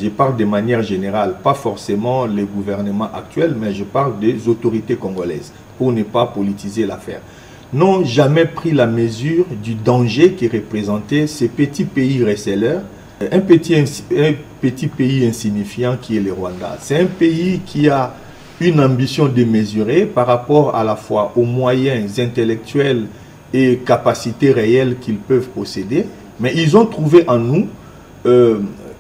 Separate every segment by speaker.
Speaker 1: Je parle de manière générale, pas forcément les gouvernements actuels, mais je parle des autorités congolaises, pour ne pas politiser l'affaire, n'ont jamais pris la mesure du danger qui représentait ces petits pays receleurs, un petit pays insignifiant qui est le Rwanda. C'est un pays qui a une ambition démesurée par rapport à la fois aux moyens intellectuels et capacités réelles qu'ils peuvent posséder, mais ils ont trouvé en nous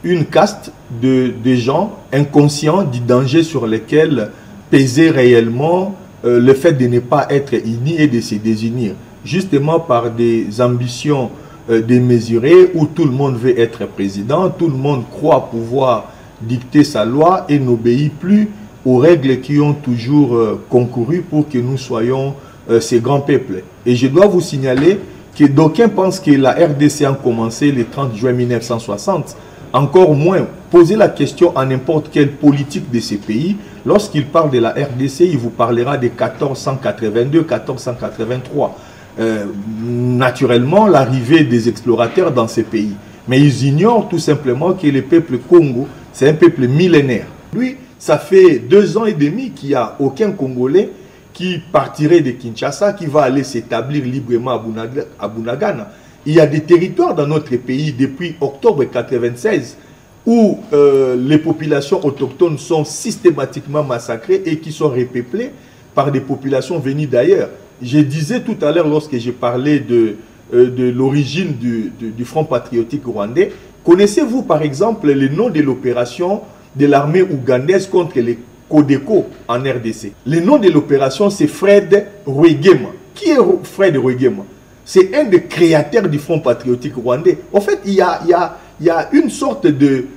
Speaker 1: une caste de gens inconscients du danger sur lesquels pesait réellement le fait de ne pas être unis et de se désunir, justement par des ambitions démesurées où tout le monde veut être président, tout le monde croit pouvoir dicter sa loi et n'obéit plus aux règles qui ont toujours concouru pour que nous soyons ces grands peuples. Et je dois vous signaler que d'aucuns pensent que la RDC a commencé le 30 juin 1960, encore moins poser la question à n'importe quel politique de ces pays. Lorsqu'il parle de la RDC, il vous parlera de 1482, 1483. Naturellement, l'arrivée des explorateurs dans ces pays. Mais ils ignorent tout simplement que le peuple Congo, c'est un peuple millénaire. Lui, ça fait 2 ans et demi qu'il n'y a aucun Congolais qui partirait de Kinshasa, qui va aller s'établir librement à Bunagana. Il y a des territoires dans notre pays depuis octobre 1996 où les populations autochtones sont systématiquement massacrées et qui sont repeuplées par des populations venues d'ailleurs. Je disais tout à l'heure lorsque j'ai parlé de l'origine du Front patriotique rwandais, connaissez-vous par exemple le nom de l'opération de l'armée ougandaise contre les Codeco en RDC? Le nom de l'opération, c'est Fred Rwigema. Qui est Fred Rwigema? C'est un des créateurs du Front patriotique rwandais. En fait, il y a une sorte de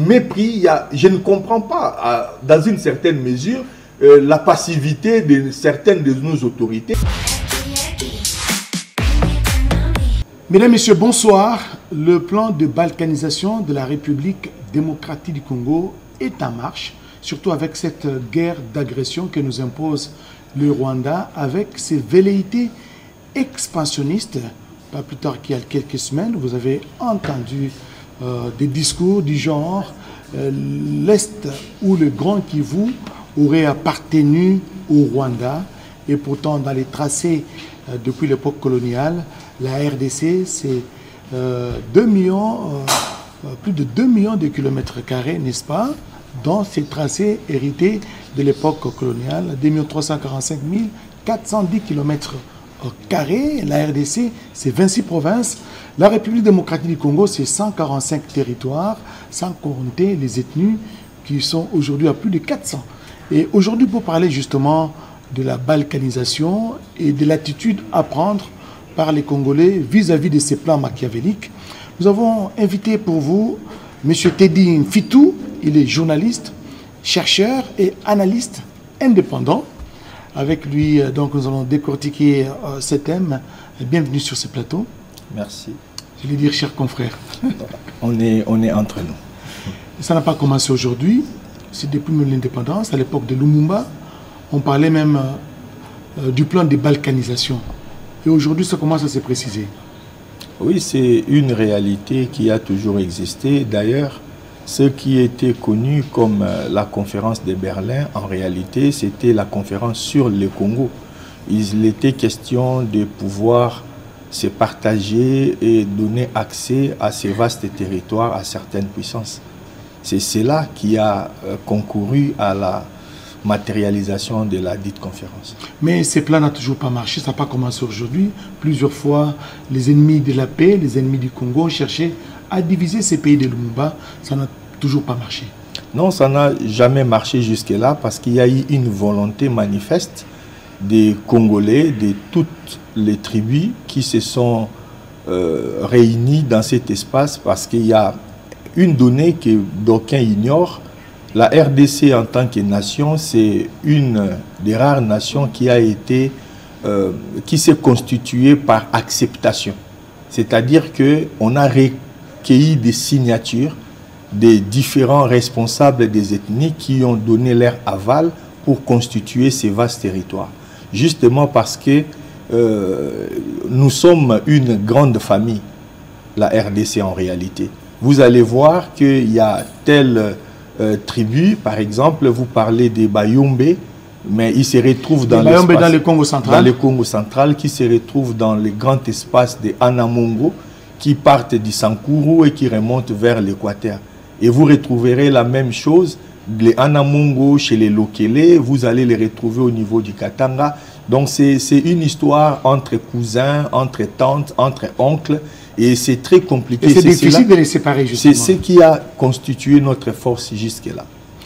Speaker 1: mépris. Je ne comprends pas, dans une certaine mesure, la passivité de certaines de nos autorités.
Speaker 2: Mesdames, Messieurs, bonsoir. Le plan de balkanisation de la République démocratique du Congo est en marche, surtout avec cette guerre d'agression que nous impose le Rwanda, avec ses velléités expansionnistes. Pas plus tard qu'il y a quelques semaines, vous avez entendu des discours du genre l'Est ou le Grand Kivu aurait appartenu au Rwanda, et pourtant dans les tracés depuis l'époque coloniale, la RDC c'est plus de 2 millions de kilomètres carrés, n'est-ce pas, dans ces tracés hérités de l'époque coloniale, 2 345 410 kilomètres carrés. La RDC, c'est 26 provinces. La République démocratique du Congo, c'est 145 territoires, sans compter les ethnies qui sont aujourd'hui à plus de 400. Et aujourd'hui, pour parler justement de la balkanisation et de l'attitude à prendre par les Congolais vis-à-vis de ces plans machiavéliques, nous avons invité pour vous M. Teddy Mfitou. Il est journaliste, chercheur et analyste indépendant. Avec lui, donc, nous allons décortiquer ce thème. Bienvenue sur ce plateau.
Speaker 1: Merci.
Speaker 2: Je vais dire, chers confrères.
Speaker 1: On est entre nous.
Speaker 2: Ça n'a pas commencé aujourd'hui. C'est depuis l'indépendance, à l'époque de Lumumba. On parlait même du plan de balkanisation. Et aujourd'hui, ça commence à se préciser.
Speaker 1: Oui, c'est une réalité qui a toujours existé. D'ailleurs, ce qui était connu comme la conférence de Berlin, en réalité, c'était la conférence sur le Congo. Il était question de pouvoir se partager et donner accès à ces vastes territoires à certaines puissances. C'est cela qui a concouru à la matérialisation de la dite conférence.
Speaker 2: Mais ces plans n'ont toujours pas marché, ça n'a pas commencé aujourd'hui. Plusieurs fois, les ennemis de la paix, les ennemis du Congo ont cherché à diviser ces pays de Lumumba. Ça n'a toujours pas marché.
Speaker 1: Non, ça n'a jamais marché jusque-là parce qu'il y a eu une volonté manifeste des Congolais, de toutes les tribus qui se sont réunies dans cet espace, parce qu'il y a une donnée que d'aucuns ignorent. La RDC en tant que nation, c'est une des rares nations qui a été, qui s'est constituée par acceptation. C'est-à-dire qu'on a recueilli des signatures des différents responsables des ethnies qui ont donné leur aval pour constituer ces vastes territoires. Justement parce que nous sommes une grande famille, la RDC en réalité. vous allez voir qu'il y a telle tribu, par exemple, vous parlez des Bayombe, mais ils se retrouvent dans
Speaker 2: le Congo central.
Speaker 1: Dans le Congo central, qui se retrouvent dans les grands espaces de Anamongo, qui partent du Sankuru et qui remontent vers l'Équateur. Et vous retrouverez la même chose, les Anamongo chez les Lokele, vous allez les retrouver au niveau du Katanga. Donc c'est une histoire entre cousins, entre tantes, entre oncles, et c'est très compliqué.
Speaker 2: Et c'est difficile de les séparer, justement.
Speaker 1: C'est ce qui a constitué notre force jusque-là.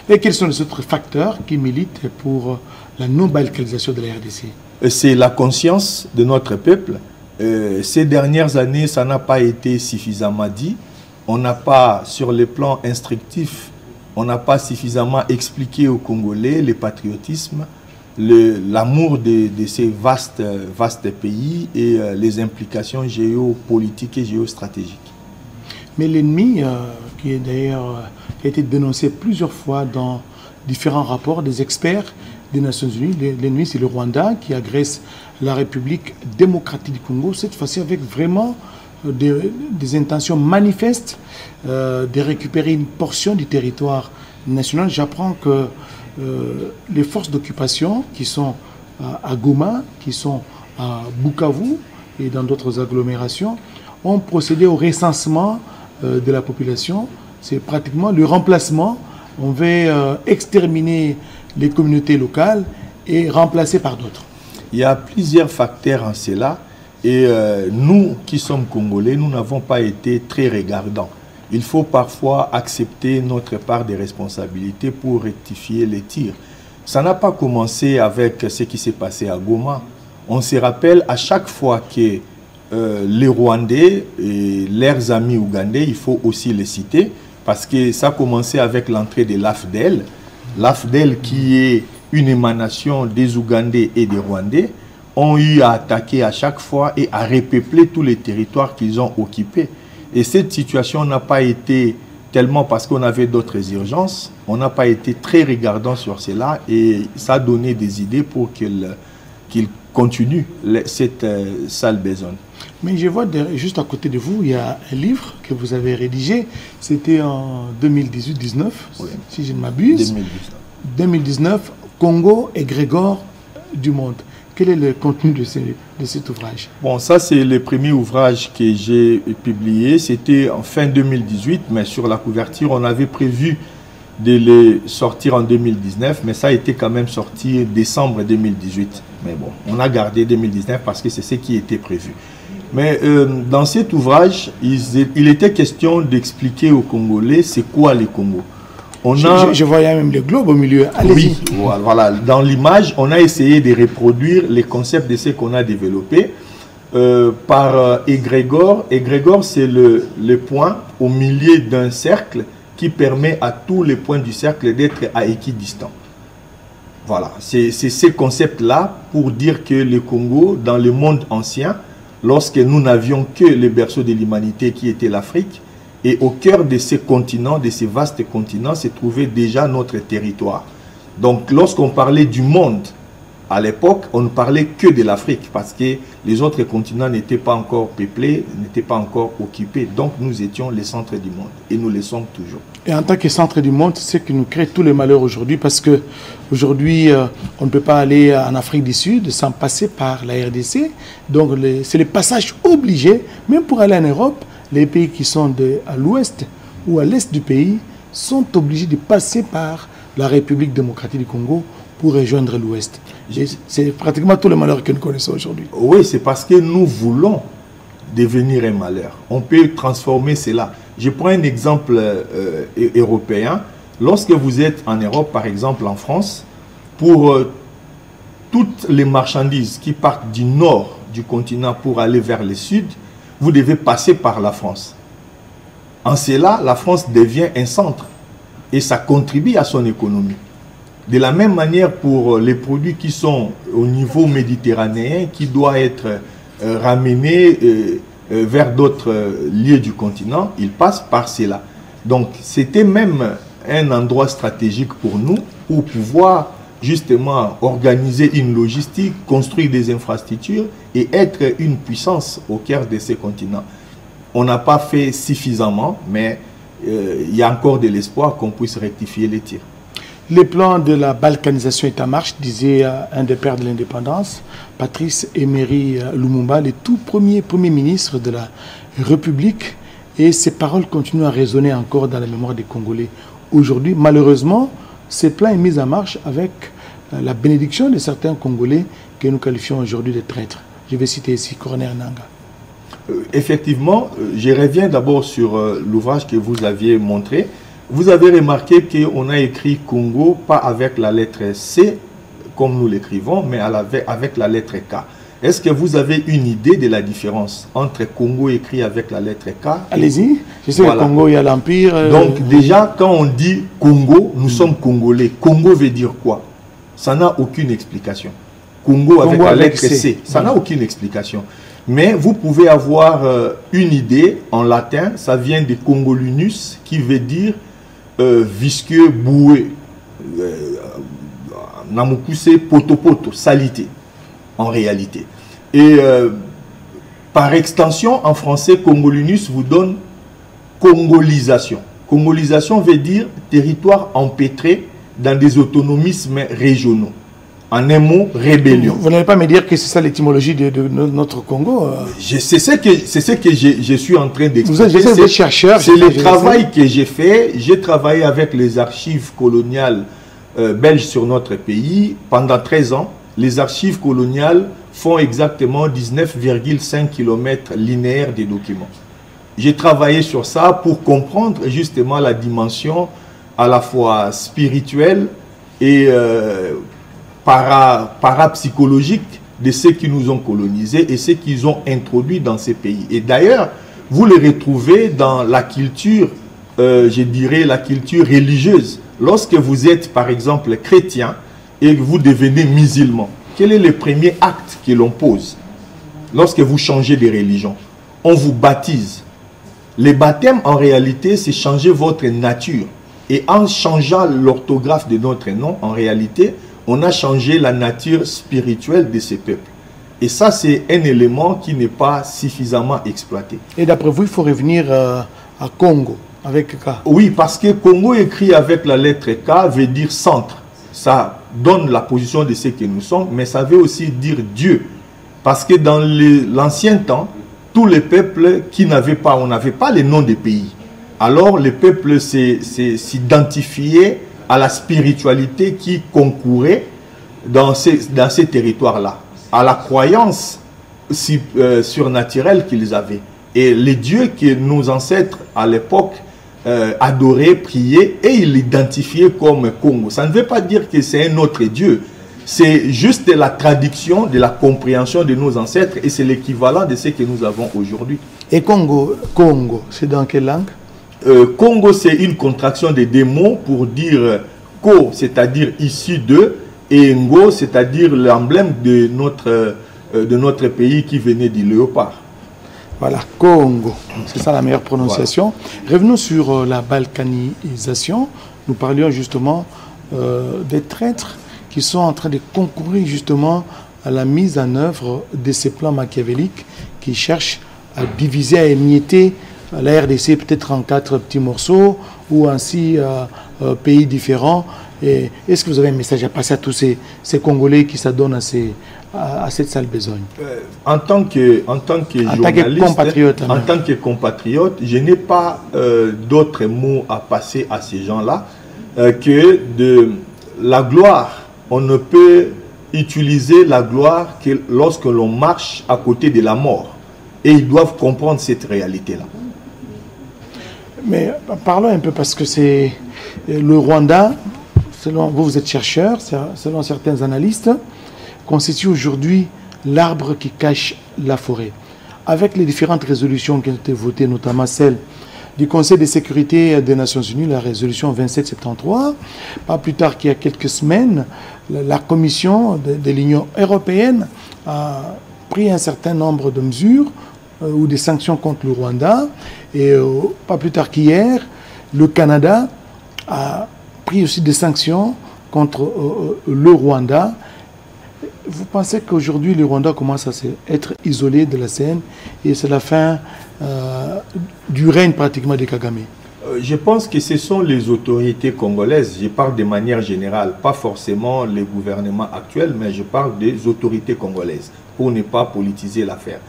Speaker 2: Et quels sont les autres facteurs qui militent pour la non-balkanisation de la RDC?
Speaker 1: C'est la conscience de notre peuple. Ces dernières années, ça n'a pas été suffisamment dit. On n'a pas, sur le plan instructif, on n'a pas suffisamment expliqué aux Congolais le patriotisme, l'amour de ces vastes pays et les implications géopolitiques et géostratégiques. Mais
Speaker 2: l'ennemi, qui est d'ailleurs qui a été dénoncé plusieurs fois dans différents rapports des experts des Nations Unies, l'ennemi c'est le Rwanda qui agresse la République démocratique du Congo, cette fois-ci avec vraiment des intentions manifestes de récupérer une portion du territoire national. J'apprends que les forces d'occupation qui sont à Goma, qui sont à Bukavu et dans d'autres agglomérations, ont procédé au recensement de la population. C'est pratiquement le remplacement. On veut exterminer les communautés locales et remplacer par d'autres.
Speaker 1: Il y a plusieurs facteurs en cela. Et nous qui sommes Congolais, nous n'avons pas été très regardants. Il faut parfois accepter notre part des responsabilités pour rectifier les tirs. Ça n'a pas commencé avec ce qui s'est passé à Goma. On se rappelle à chaque fois que les Rwandais et leurs amis ougandais, il faut aussi les citer, parce que ça a commencé avec l'entrée de l'AFDEL. L'AFDEL qui est une émanation des Ougandais et des Rwandais, ont eu à attaquer à chaque fois et à repeupler tous les territoires qu'ils ont occupés. Et cette situation n'a pas été tellement parce qu'on avait d'autres urgences, on n'a pas été très regardant sur cela et ça a donné des idées pour qu'il continue cette sale besogne.
Speaker 2: Mais je vois juste à côté de vous, il y a un livre que vous avez rédigé, c'était en 2018-19, oui, si je ne m'abuse. 2019, Congo et Grégor du monde. Quel est le contenu de cet ouvrage?
Speaker 1: Bon, ça c'est le premier ouvrage que j'ai publié. C'était en fin 2018, mais sur la couverture, on avait prévu de le sortir en 2019, mais ça a été quand même sorti en décembre 2018. Mais bon, on a gardé 2019 parce que c'est ce qui était prévu. Mais dans cet ouvrage, il était question d'expliquer aux Congolais c'est quoi le Congo.
Speaker 2: Je voyais même le globe au milieu.
Speaker 1: Oui, voilà. Dans l'image, on a essayé de reproduire les concepts de ce qu'on a développé par égrégore. Égrégore, c'est le point au milieu d'un cercle qui permet à tous les points du cercle d'être à équidistant. Voilà, c'est ces concepts-là pour dire que le Congo, dans le monde ancien, lorsque nous n'avions que le berceau de l'humanité qui était l'Afrique, et au cœur de ces continents, de ces vastes continents, se trouvait déjà notre territoire. Donc, lorsqu'on parlait du monde, à l'époque, on ne parlait que de l'Afrique, parce que les autres continents n'étaient pas encore peuplés, n'étaient pas encore occupés. Donc, nous étions les centres du monde, et nous le sommes toujours.
Speaker 2: Et en tant que centre du monde, c'est ce qui nous crée tous les malheurs aujourd'hui, parce qu'aujourd'hui, on ne peut pas aller en Afrique du Sud sans passer par la RDC. Donc, c'est le passage obligé, même pour aller en Europe. Les pays qui sont à l'ouest ou à l'est du pays sont obligés de passer par la République démocratique du Congo pour rejoindre l'ouest. C'est pratiquement tout le malheur que nous connaissons aujourd'hui.
Speaker 1: Oui, c'est parce que nous voulons devenir un malheur. On peut transformer cela. Je prends un exemple européen. Lorsque vous êtes en Europe, par exemple en France, pour toutes les marchandises qui partent du nord du continent pour aller vers le sud, vous devez passer par la France. En cela, la France devient un centre et ça contribue à son économie. De la même manière pour les produits qui sont au niveau méditerranéen, qui doivent être ramenés vers d'autres lieux du continent, ils passent par cela. Donc c'était même un endroit stratégique pour nous pour pouvoir justement organiser une logistique, construire des infrastructures et être une puissance au cœur de ces continents. on n'a pas fait suffisamment, mais il y a encore de l'espoir qu'on puisse rectifier les tirs.
Speaker 2: Le plan de la balkanisation est en marche, disait un des pères de l'indépendance, Patrice Emery Lumumba, le tout premier ministre de la République. Et ces paroles continuent à résonner encore dans la mémoire des Congolais. Aujourd'hui, malheureusement, ce plan est mis en marche avec la bénédiction de certains Congolais que nous qualifions aujourd'hui de traîtres. Je vais citer ici Corneille Nangaa.
Speaker 1: Effectivement, je reviens d'abord sur l'ouvrage que vous aviez montré. Vous avez remarqué qu'on a écrit Congo pas avec la lettre C, comme nous l'écrivons, mais avec la lettre K. Est-ce que vous avez une idée de la différence entre Congo écrit avec la lettre K?
Speaker 2: Allez-y, je sais voilà. Que Congo, il y a l'Empire.
Speaker 1: Donc déjà, quand on dit Congo, nous sommes Congolais. Congo veut dire quoi? Ça n'a aucune explication. Congo avec la lettre C, ça n'a aucune explication. Mais vous pouvez avoir une idée en latin, ça vient de Congolinus, qui veut dire visqueux, boueux, namukuse, potopoto, salité, en réalité. Et par extension, en français, Congolinus vous donne congolisation. Congolisation veut dire territoire empêtré dans des autonomismes régionaux. En un mot, rébellion.
Speaker 2: Vous n'allez pas me dire que c'est ça l'étymologie de notre Congo?
Speaker 1: C'est ce que je suis en train d'expliquer.
Speaker 2: Vous êtes chercheur.
Speaker 1: C'est le travail que j'ai fait. J'ai travaillé avec les archives coloniales belges sur notre pays pendant 13 ans. Les archives coloniales font exactement 19,5 km linéaires des documents. J'ai travaillé sur ça pour comprendre justement la dimension à la fois spirituelle et parapsychologique de ceux qui nous ont colonisés et ceux qu'ils ont introduits dans ces pays. Et d'ailleurs, vous les retrouvez dans la culture, je dirais la culture religieuse. Lorsque vous êtes par exemple chrétien et que vous devenez musulman, quel est le premier acte que l'on pose lorsque vous changez de religion? On vous baptise. Le baptême en réalité c'est changer votre nature. Et en changeant l'orthographe de notre nom, en réalité, on a changé la nature spirituelle de ces peuples. Et ça, c'est un élément qui n'est pas suffisamment exploité.
Speaker 2: Et d'après vous, il faut revenir à Congo, avec K?
Speaker 1: Oui, parce que Congo écrit avec la lettre K veut dire centre. Ça donne la position de ce que nous sommes, mais ça veut aussi dire Dieu. Parce que dans l'ancien temps, tous les peuples qui n'avaient pas, on n'avait pas les noms des pays. Alors les peuples s'identifiaient à la spiritualité qui concourait dans ces territoires-là, à la croyance surnaturelle qu'ils avaient. Et les dieux que nos ancêtres à l'époque adoraient, priaient, et ils l'identifiaient comme Congo. Ça ne veut pas dire que c'est un autre dieu, c'est juste la traduction de la compréhension de nos ancêtres et c'est l'équivalent de ce que nous avons aujourd'hui.
Speaker 2: Et Congo, c'est dans quelle langue?
Speaker 1: Congo, c'est une contraction de deux mots pour dire Ko, c'est-à-dire issu de, et Ngo, c'est-à-dire l'emblème de notre pays qui venait du léopard.
Speaker 2: Voilà, Congo, c'est ça la meilleure prononciation. Voilà. Revenons sur la balkanisation. Nous parlions justement des traîtres qui sont en train de concourir justement à la mise en œuvre de ces plans machiavéliques qui cherchent à diviser, à émietter la RDC peut-être en 4 petits morceaux ou en 6 pays différents. Est-ce que vous avez un message à passer à tous ces Congolais qui s'adonnent à cette sale besogne?
Speaker 1: En tant que journaliste, en tant que compatriote, je n'ai pas d'autres mots à passer à ces gens-là que de la gloire. On ne peut utiliser la gloire que lorsque l'on marche à côté de la mort. Et ils doivent comprendre cette réalité-là.
Speaker 2: Mais parlons un peu parce que c'est le Rwanda, selon vous êtes chercheur, selon certains analystes, constitue aujourd'hui l'arbre qui cache la forêt. Avec les différentes résolutions qui ont été votées, notamment celle du Conseil de sécurité des Nations Unies, la résolution 2773, pas plus tard qu'il y a quelques semaines, la Commission de l'Union européenne a pris un certain nombre de mesures ou des sanctions contre le Rwanda. Et pas plus tard qu'hier, le Canada a pris aussi des sanctions contre le Rwanda. Vous pensez qu'aujourd'hui, le Rwanda commence à être isolé de la scène et c'est la fin du règne pratiquement de Kagame?
Speaker 1: Je pense que ce sont les autorités congolaises, je parle de manière générale, pas forcément les gouvernements actuels, mais je parle des autorités congolaises, pour ne pas politiser l'affaire,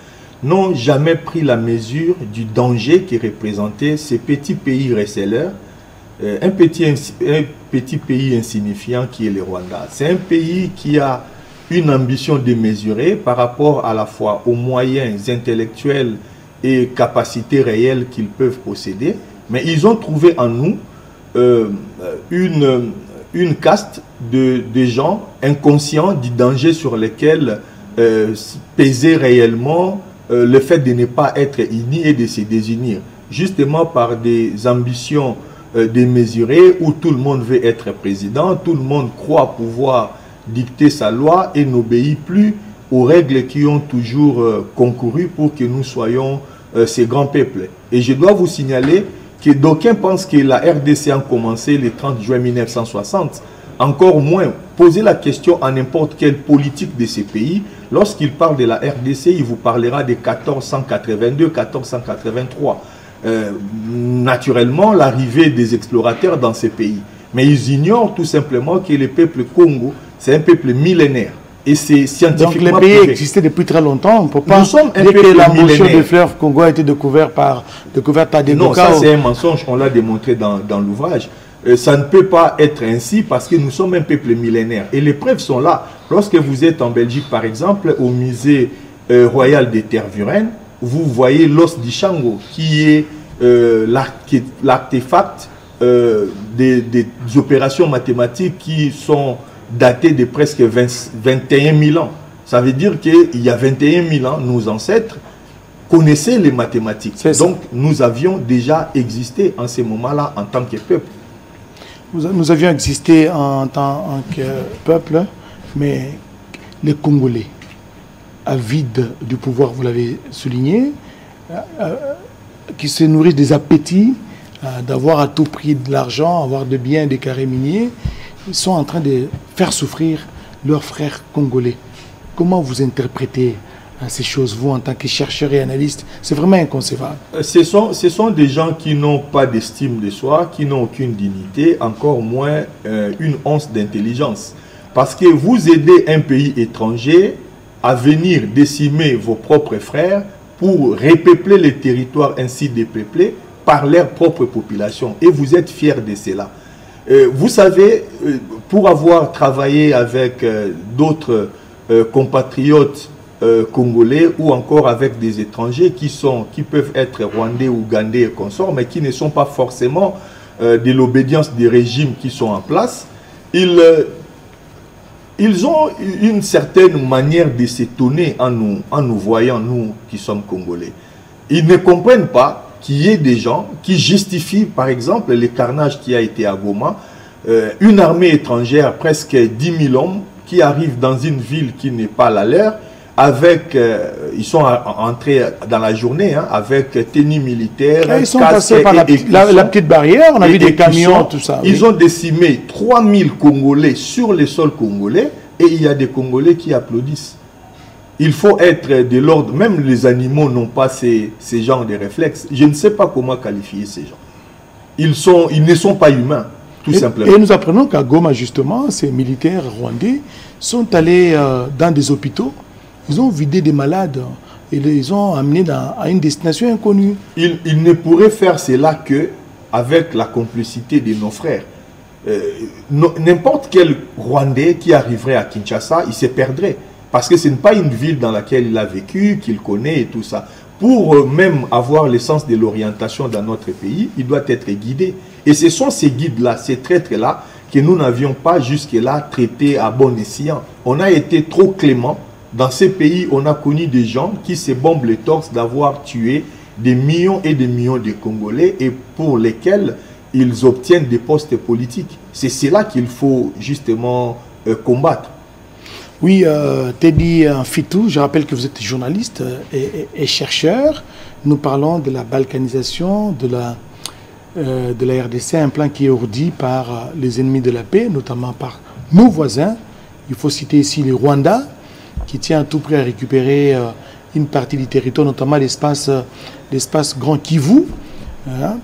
Speaker 1: n'ont jamais pris la mesure du danger qui représentait ces petits pays receleurs, un petit pays insignifiant qui est le Rwanda. C'est un pays qui a une ambition démesurée par rapport à la fois aux moyens intellectuels et capacités réelles qu'ils peuvent posséder, mais ils ont trouvé en nous une caste de gens inconscients du danger sur lesquels pesait réellement le fait de ne pas être unis et de se désunir, justement par des ambitions démesurées où tout le monde veut être président, tout le monde croit pouvoir dicter sa loi et n'obéit plus aux règles qui ont toujours concouru pour que nous soyons ces grands peuples. Et je dois vous signaler que d'aucuns pensent que la RDC a commencé le 30 juin 1960, encore moins poser la question à n'importe quel politique de ces pays. Lorsqu'il parle de la RDC, il vous parlera de 1482, 1483. Naturellement, l'arrivée des explorateurs dans ces pays. Mais ils ignorent tout simplement que le peuple Congo, c'est un peuple millénaire. Et c'est scientifiquement
Speaker 2: donc les pays existaient depuis très longtemps. On ne peut pas dire que l'embouchure du fleuve Congo a été découverte par des
Speaker 1: Non, ça c'est un mensonge, on l'a démontré dans l'ouvrage. Ça ne peut pas être ainsi parce que nous sommes un peuple millénaire. Et les preuves sont là. Lorsque vous êtes en Belgique, par exemple, au musée royal des Tervuren, vous voyez l'os d'Ishango, qui est l'artefact des opérations mathématiques qui sont datées de presque 21 000 ans. Ça veut dire qu'il y a 21 000 ans, nos ancêtres connaissaient les mathématiques. Donc, nous avions déjà existé en ces moments-là en tant que peuple.
Speaker 2: Nous avions existé en tant que peuple, mais les Congolais, avides du pouvoir, vous l'avez souligné, qui se nourrissent des appétits, d'avoir à tout prix de l'argent, avoir de biens, des carrés miniers, ils sont en train de faire souffrir leurs frères congolais. Comment vous interprétez ces choses, vous, en tant que chercheur et analyste? C'est vraiment inconcevable.
Speaker 1: Ce sont des gens qui n'ont pas d'estime de soi, qui n'ont aucune dignité, encore moins une once d'intelligence. Parce que vous aidez un pays étranger à venir décimer vos propres frères pour repeupler les territoires ainsi dépeuplés par leur propre population. Et vous êtes fiers de cela. Vous savez, pour avoir travaillé avec d'autres compatriotes congolais ou encore avec des étrangers qui peuvent être rwandais, ougandais et consorts, mais qui ne sont pas forcément de l'obédience des régimes qui sont en place, ils ont une certaine manière de s'étonner en nous voyant, nous qui sommes congolais. Ils ne comprennent pas qu'il y ait des gens qui justifient, par exemple, le carnage qui a été à Goma, une armée étrangère, presque 10 000 hommes, qui arrivent dans une ville qui n'est pas la leur, avec, ils sont entrés dans la journée, hein, avec tenue militaire,
Speaker 2: ils sont passés par la petite barrière, on a vu des camions, tout ça.
Speaker 1: Ils ont décimé 3000 Congolais sur le sol congolais, et il y a des Congolais qui applaudissent. Il faut être de l'ordre, même les animaux n'ont pas ces genres de réflexes. Je ne sais pas comment qualifier ces gens. Ils ne sont pas humains, tout simplement.
Speaker 2: Et nous apprenons qu'à Goma, justement, ces militaires rwandais sont allés dans des hôpitaux, ils ont vidé des malades et les ont amenés à une destination inconnue.
Speaker 1: Ils ne pourraient faire cela qu'avec la complicité de nos frères. N'importe quel Rwandais qui arriverait à Kinshasa, il se perdrait. Parce que ce n'est pas une ville dans laquelle il a vécu, qu'il connaît et tout ça. Pour même avoir le sens de l'orientation dans notre pays, il doit être guidé. Et ce sont ces guides-là, ces traîtres-là, que nous n'avions pas jusque-là traités à bon escient. On a été trop clément. Dans ces pays, on a connu des gens qui se bombent le torse d'avoir tué des millions et des millions de Congolais et pour lesquels ils obtiennent des postes politiques. C'est cela qu'il faut justement combattre.
Speaker 2: Oui, Teddy Fitou, je rappelle que vous êtes journaliste et chercheur. Nous parlons de la balkanisation de la RDC, un plan qui est ourdi par les ennemis de la paix, notamment par nos voisins. Il faut citer ici le Rwanda, qui tient à tout prix à récupérer une partie du territoire, notamment l'espace Grand Kivu. Hein,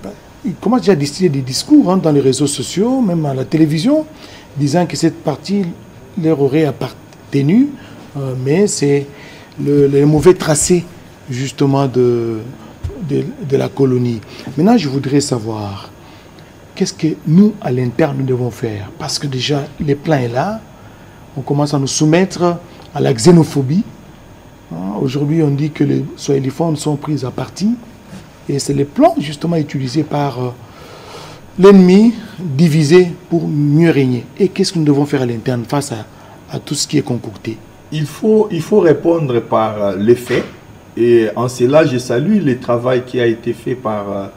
Speaker 2: il commence déjà à distiller des discours dans les réseaux sociaux, même à la télévision, disant que cette partie leur aurait appartenu, mais c'est le mauvais tracé justement de la colonie. Maintenant, je voudrais savoir, qu'est-ce que nous, à l'interne, nous devons faire? Parce que déjà, le plan est là, on commence à nous soumettre à la xénophobie. Aujourd'hui, on dit que les Swahiliphones sont pris à partie, et c'est le plan justement utilisé par l'ennemi, divisé pour mieux régner. Et qu'est-ce que nous devons faire à l'interne face à tout ce qui est concocté?
Speaker 1: Il faut répondre par les faits. Et en cela, je salue le travail qui a été fait par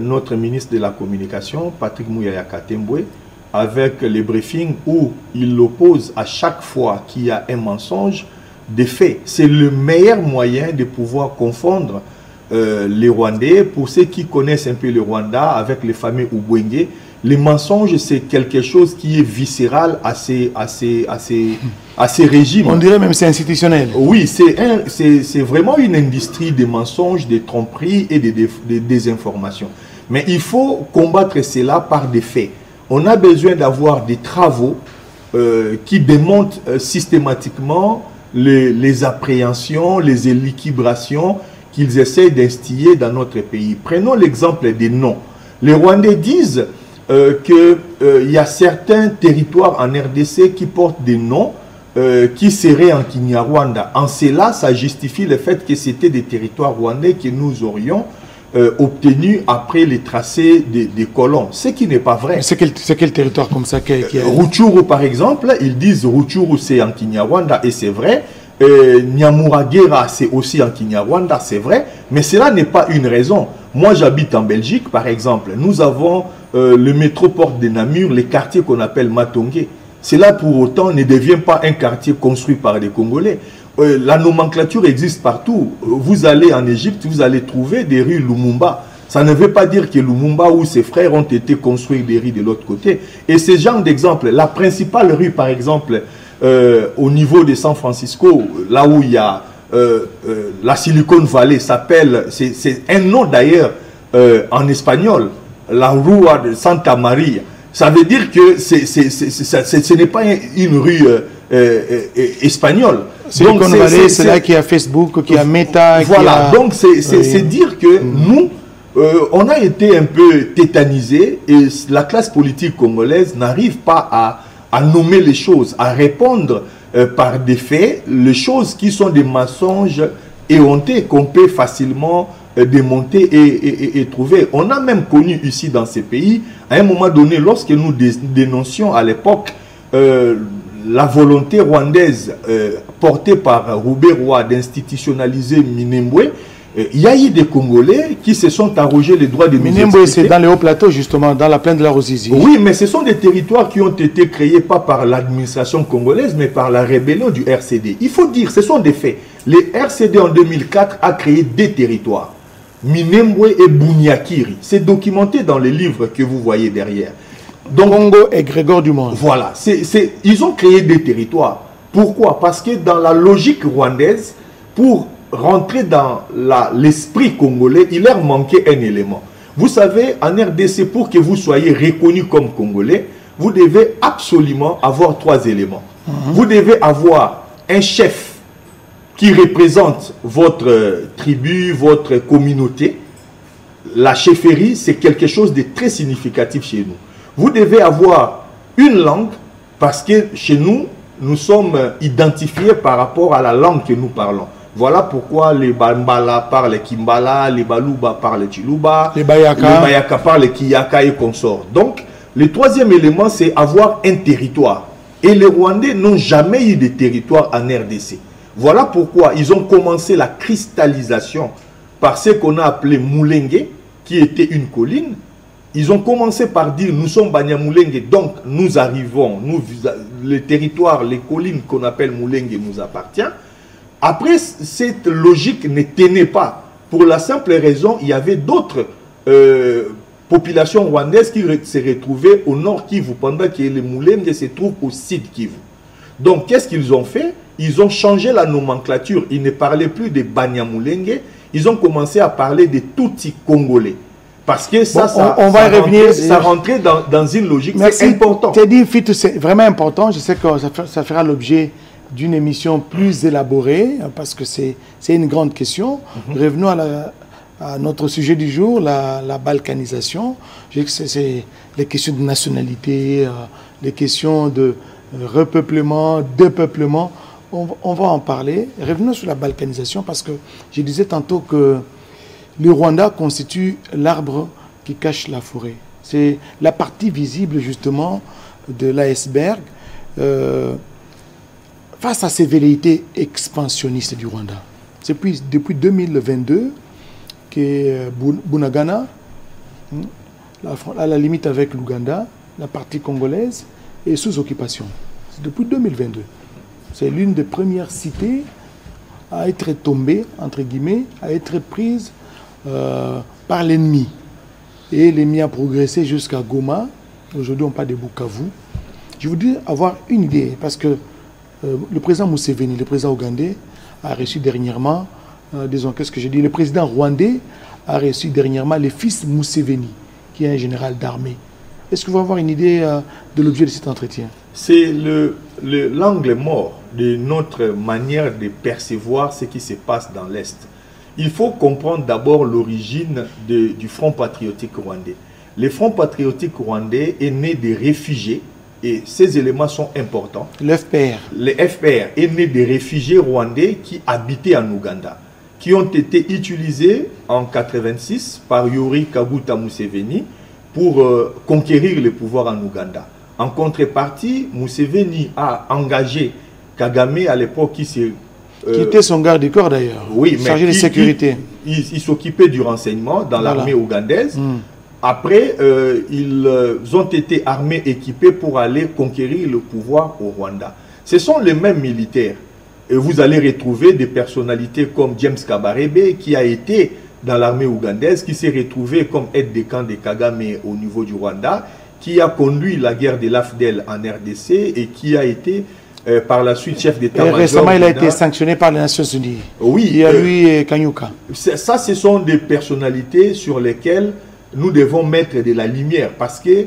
Speaker 1: notre ministre de la Communication, Patrick Mouyaya Katembwe, avec les briefings où il oppose à chaque fois qu'il y a un mensonge des faits. C'est le meilleur moyen de pouvoir confondre les Rwandais. Pour ceux qui connaissent un peu le Rwanda, avec les fameux Ubwenge, les mensonges, c'est quelque chose qui est viscéral à ces régimes.
Speaker 2: On dirait même c'est institutionnel.
Speaker 1: Oui, c'est vraiment une industrie des mensonges, des tromperies et des désinformations. Mais il faut combattre cela par des faits. On a besoin d'avoir des travaux qui démontrent systématiquement les appréhensions, les équilibrations qu'ils essaient d'instiller dans notre pays. Prenons l'exemple des noms. Les Rwandais disent qu'il y a certains territoires en RDC qui portent des noms qui seraient en Kinyarwanda. En cela, ça justifie le fait que c'était des territoires rwandais que nous aurions obtenus après les tracés des colons. Ce qui n'est pas vrai.
Speaker 2: C'est quel territoire comme ça qui a...
Speaker 1: Rutshuru, par exemple, ils disent Rutshuru c'est en Kinyarwanda et c'est vrai. Nyamuragera c'est aussi en Kinyarwanda, c'est vrai. Mais cela n'est pas une raison. Moi, j'habite en Belgique, par exemple. Nous avons le métroport de Namur, les quartiers qu'on appelle Matongé. Cela, pour autant, ne devient pas un quartier construit par des Congolais. La nomenclature existe partout. Vous allez en Égypte, vous allez trouver des rues Lumumba. Ça ne veut pas dire que Lumumba ou ses frères ont été construits des rues de l'autre côté. Et ce genre d'exemple, la principale rue, par exemple, au niveau de San Francisco, là où il y a la Silicon Valley, s'appelle, c'est un nom d'ailleurs en espagnol, la Rua de Santa Maria. Ça veut dire que ce n'est pas une rue espagnole.
Speaker 2: Silicon Valley, c'est là qu'il y a Facebook, qu'il y a Meta.
Speaker 1: Voilà, donc c'est dire que nous, on a été un peu tétanisés et la classe politique congolaise n'arrive pas à nommer les choses, à répondre par des faits, les choses qui sont des mensonges éhontés qu'on peut facilement démonter et trouver. On a même connu ici dans ces pays, à un moment donné, lorsque nous dénoncions à l'époque la volonté rwandaise portée par Robert Roy d'institutionnaliser Minembwe, il y a eu des Congolais qui se sont arrogés les droits de
Speaker 2: Minembwe, c'est dans les hauts plateaux, justement, dans la plaine de la Ruzizi.
Speaker 1: Oui, mais ce sont des territoires qui ont été créés pas par l'administration congolaise, mais par la rébellion du RCD. Il faut dire, ce sont des faits. Le RCD en 2004 a créé des territoires. Minembwe et Bunyakiri. C'est documenté dans les livres que vous voyez derrière.
Speaker 2: Donc, Congo et Grégor du Monde.
Speaker 1: Voilà. Ils ont créé des territoires. Pourquoi? Parce que dans la logique rwandaise, pour rentrer dans l'esprit congolais, il leur manquait un élément. Vous savez, en RDC, pour que vous soyez reconnu comme Congolais, vous devez absolument avoir 3 éléments. Vous devez avoir un chef qui représente votre tribu, votre communauté. La chefferie, c'est quelque chose de très significatif chez nous. Vous devez avoir une langue, parce que chez nous, nous sommes identifiés par rapport à la langue que nous parlons. Voilà pourquoi les Bambala parlent le Kimbala, les Baluba parlent le Chiluba, les Bayaka parlent le Kiyaka et consorts. Donc, le 3e élément, c'est avoir un territoire. Et les Rwandais n'ont jamais eu de territoire en RDC. Voilà pourquoi ils ont commencé la cristallisation par ce qu'on a appelé Mulenge, qui était une colline. Ils ont commencé par dire, nous sommes Banyamulenge, donc nous arrivons, le territoire, les collines qu'on appelle Mulenge nous appartient. Après, cette logique ne tenait pas. Pour la simple raison, il y avait d'autres populations rwandaises qui se retrouvaient au nord Kivu, pendant que les Mulenge se trouvent au sud Kivu. Donc, qu'est-ce qu'ils ont fait? Ils ont changé la nomenclature. Ils ne parlaient plus de Banyamulenge. Ils ont commencé à parler de Tutsi congolais. Parce que ça,
Speaker 2: bon, on va y revenir.
Speaker 1: Ça rentrait dans une logique, c'est important.
Speaker 2: Teddy Fit, c'est vraiment important. Je sais que ça fera l'objet d'une émission plus élaborée, parce que c'est une grande question. Revenons à notre sujet du jour, la balkanisation. C'est les questions de nationalité, les questions de repeuplement, dépeuplement. On va en parler. Revenons sur la balkanisation, parce que je disais tantôt que le Rwanda constitue l'arbre qui cache la forêt. C'est la partie visible justement de l'iceberg face à ces velléités expansionnistes du Rwanda. C'est depuis 2022 que Bunagana, à la limite avec l'Ouganda, la partie congolaise, est sous occupation. C'est depuis 2022. C'est l'une des premières cités à être tombée, entre guillemets, à être prise par l'ennemi. Et l'ennemi a progressé jusqu'à Goma. Aujourd'hui, on parle de Bukavu. Je voudrais avoir une idée, parce que le président Museveni, le président ougandais, a reçu dernièrement, disons, qu'est-ce que j'ai dit, le président rwandais a reçu dernièrement le fils Museveni, qui est un général d'armée. Est-ce que vous avoir une idée de l'objet de cet entretien?
Speaker 1: C'est l'angle mort de notre manière de percevoir ce qui se passe dans l'Est. Il faut comprendre d'abord l'origine du Front patriotique rwandais. Le Front patriotique rwandais est né des réfugiés, et ces éléments sont importants.
Speaker 2: L'FPR.
Speaker 1: Le FPR est né des réfugiés rwandais qui habitaient en Ouganda, qui ont été utilisés en 1986 par Yoweri Kaguta Museveni pour conquérir le pouvoir en Ouganda. En contrepartie, Museveni a engagé Kagame à l'époque qui
Speaker 2: était son garde du corps d'ailleurs,
Speaker 1: oui,
Speaker 2: chargé de sécurité.
Speaker 1: Il s'occupait du renseignement dans l'armée ougandaise. Après, ils ont été armés, équipés pour aller conquérir le pouvoir au Rwanda. Ce sont les mêmes militaires. Et vous allez retrouver des personnalités comme James Kabarebe, qui a été dans l'armée ougandaise, qui s'est retrouvé comme aide de camp de Kagame au niveau du Rwanda, qui a conduit la guerre de l'AFDEL en RDC et qui a été par la suite chef d'état-major.
Speaker 2: Et récemment, il a été sanctionné par les Nations Unies.
Speaker 1: Oui.
Speaker 2: Il y a lui Kanyuka. Ça,
Speaker 1: ce sont des personnalités sur lesquelles nous devons mettre de la lumière, parce que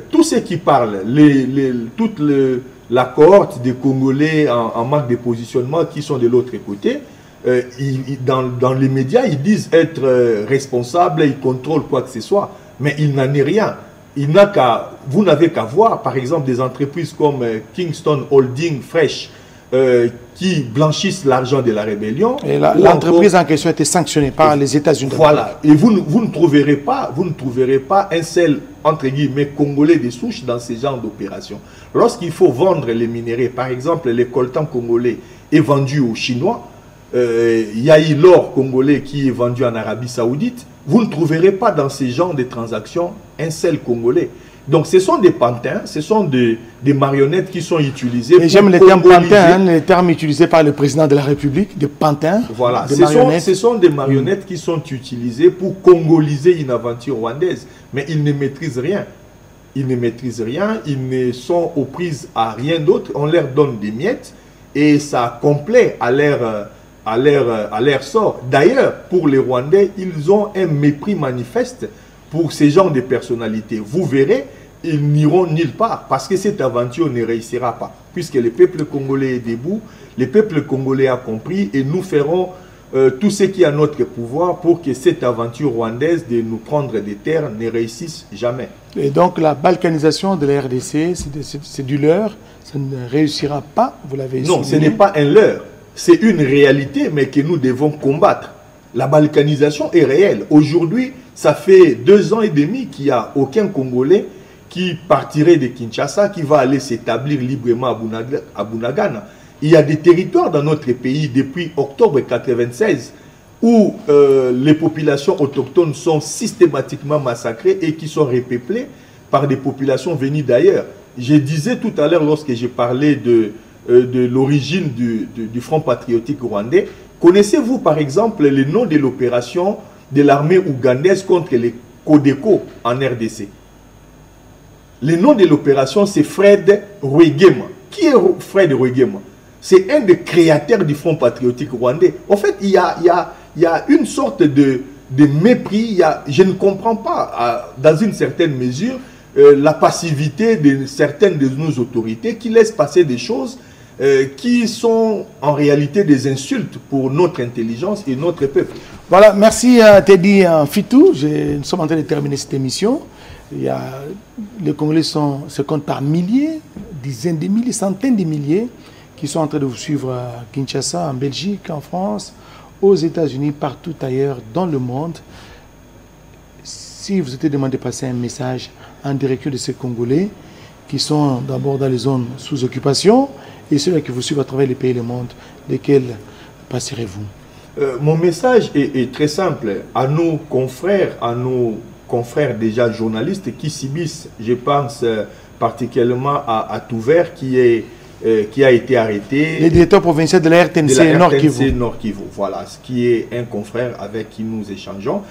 Speaker 1: tous ceux qui parlent, toute la cohorte des Congolais en manque de positionnement qui sont de l'autre côté, dans les médias, ils disent être responsables, ils contrôlent quoi que ce soit, mais il n'en est rien. Vous n'avez qu'à voir, par exemple, des entreprises comme Kingston Holding Fresh, qui blanchissent l'argent de la rébellion.
Speaker 2: Et l'entreprise en question a été sanctionnée par les États-Unis.
Speaker 1: Voilà. Et vous ne trouverez pas un seul, entre guillemets, Congolais de souche dans ce genre d'opération. Lorsqu'il faut vendre les minéraux, par exemple, le coltan congolais est vendu aux Chinois, il y a eu l'or congolais qui est vendu en Arabie Saoudite, vous ne trouverez pas dans ces genres de transactions un seul Congolais. Donc ce sont des pantins, ce sont des marionnettes qui sont utilisées.
Speaker 2: Et j'aime le terme pantin, le terme utilisé par le président de la République, des pantins.
Speaker 1: Voilà, ce sont des marionnettes qui sont utilisées pour congoliser une aventure rwandaise. Mais ils ne maîtrisent rien. Ils ne maîtrisent rien, ils ne sont aux prises à rien d'autre. On leur donne des miettes et ça complaît à leur sort. D'ailleurs, pour les Rwandais, ils ont un mépris manifeste pour ces genres de personnalités. Vous verrez, ils n'iront nulle part parce que cette aventure ne réussira pas. Puisque le peuple congolais est debout, le peuple congolais a compris et nous ferons tout ce qui est à notre pouvoir pour que cette aventure rwandaise de nous prendre des terres ne réussisse jamais.
Speaker 2: Et donc la balkanisation de la RDC, c'est du leurre, ça ne réussira pas, vous l'avez souligné.
Speaker 1: Non, ce n'est pas un leurre. C'est une réalité, mais que nous devons combattre. La balkanisation est réelle. Aujourd'hui, ça fait 2 ans et demi qu'il n'y a aucun Congolais qui partirait de Kinshasa, qui va aller s'établir librement à Bunagana. Il y a des territoires dans notre pays depuis octobre 1996 où les populations autochtones sont systématiquement massacrées et qui sont repeuplées par des populations venues d'ailleurs. Je disais tout à l'heure, lorsque j'ai parlé de l'origine du Front patriotique rwandais, connaissez-vous par exemple le nom de l'opération de l'armée ougandaise contre les Codeco en RDC? Le nom de l'opération, c'est Fred Rwigema. Qui est Fred Rwigema? C'est un des créateurs du Front patriotique rwandais. En fait, il y a une sorte de mépris. Je ne comprends pas, dans une certaine mesure, la passivité de certaines de nos autorités qui laissent passer des choses qui sont en réalité des insultes pour notre intelligence et notre peuple.
Speaker 2: Voilà, merci à Teddy Fitou. Nous sommes en train de terminer cette émission. Les Congolais se comptent par milliers, dizaines de milliers, centaines de milliers qui sont en train de vous suivre à Kinshasa, en Belgique, en France, aux États-Unis, partout ailleurs dans le monde. Si vous êtes demandé de passer un message en direction de ces Congolais qui sont d'abord dans les zones sous occupation et ceux qui vous suivent à travers les pays du monde, lesquels passerez-vous?
Speaker 1: Mon message est très simple. À nos confrères déjà journalistes qui subissent, je pense particulièrement à Touvert qui a été arrêté.
Speaker 2: Le directeur provincial de la RTNC
Speaker 1: Nord Kivu. Voilà, ce qui est un confrère avec qui nous échangeons.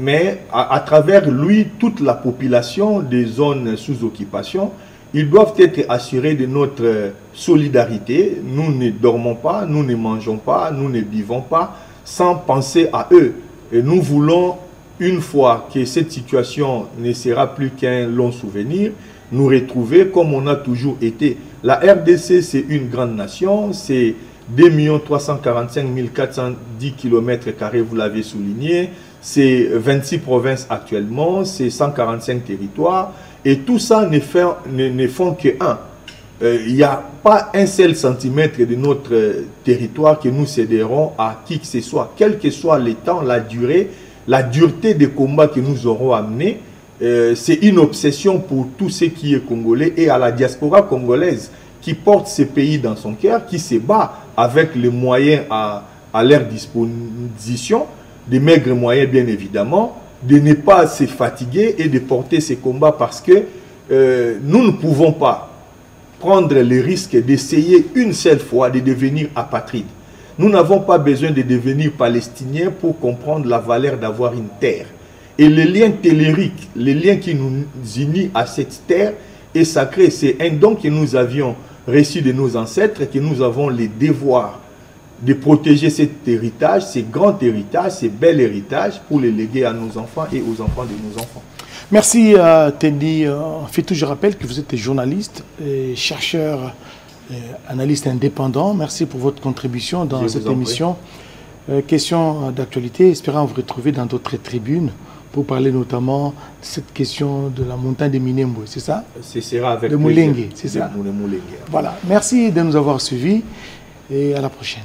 Speaker 1: Mais à travers lui, toute la population des zones sous occupation, ils doivent être assurés de notre solidarité. Nous ne dormons pas, nous ne mangeons pas, nous ne vivons pas sans penser à eux. Et nous voulons, une fois que cette situation ne sera plus qu'un long souvenir, nous retrouver comme on a toujours été. La RDC, c'est une grande nation, c'est 2 345 410 km², vous l'avez souligné, c'est 26 provinces actuellement, c'est 145 territoires, et tout ça ne font que un. Il n'y a pas un seul centimètre de notre territoire que nous céderons à qui que ce soit, quel que soit le temps, la durée, la dureté des combats que nous aurons amenés. C'est une obsession pour tout ce qui est congolais et à la diaspora congolaise qui porte ce pays dans son cœur, qui se bat avec les moyens à leur disposition, des maigres moyens bien évidemment, de ne pas se fatiguer et de porter ces combats parce que nous ne pouvons pas prendre le risque d'essayer une seule fois de devenir apatride. Nous n'avons pas besoin de devenir palestiniens pour comprendre la valeur d'avoir une terre. Et le lien tellurique, le lien qui nous unit à cette terre est sacré. C'est un don que nous avions reçu de nos ancêtres et que nous avons le devoir de protéger cet héritage, ce grand héritage, ce bel héritage pour le léguer à nos enfants et aux enfants de nos enfants.
Speaker 2: Merci Teddy Fitou. Je rappelle que vous êtes journaliste, et chercheur, analyste indépendant. Merci pour votre contribution dans cette émission. Question d'actualité, espérons vous retrouver dans d'autres tribunes pour parler notamment de cette question de la montagne de Minembwe, c'est ça?
Speaker 1: Ce sera avec
Speaker 2: le Moulengue, c'est ça?
Speaker 1: Le Moulengue.
Speaker 2: Voilà, merci de nous avoir suivis et à la prochaine.